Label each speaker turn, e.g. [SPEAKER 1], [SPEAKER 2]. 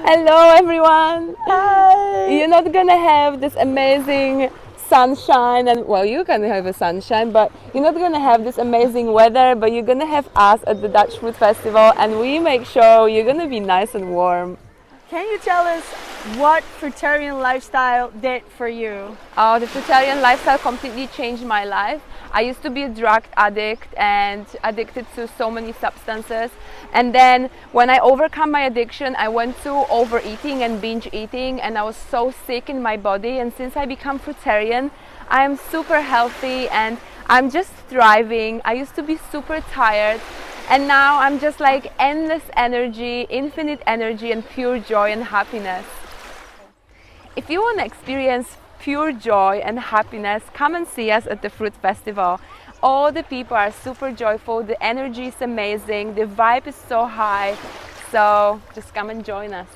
[SPEAKER 1] Hello everyone!
[SPEAKER 2] Hi!
[SPEAKER 1] You're not gonna have this amazing sunshine and well, you're gonna have a sunshine, but you're not gonna have this amazing weather, but you're gonna have us at the Dutch Food Festival and we make sure you're gonna be nice and warm.
[SPEAKER 2] Can you tell us what fruitarian lifestyle did for you?
[SPEAKER 1] Oh, the fruitarian lifestyle completely changed my life. I used to be a drug addict and addicted to so many substances. And then when I overcome my addiction, I went to overeating and binge eating and I was so sick in my body. And since I become fruitarian, I am super healthy and I'm just thriving. I used to be super tired. And now I'm just like endless energy, infinite energy and pure joy and happiness. If you want to experience pure joy and happiness, come and see us at the Fruit Festival. All the people are super joyful, the energy is amazing, the vibe is so high, so just come and join us.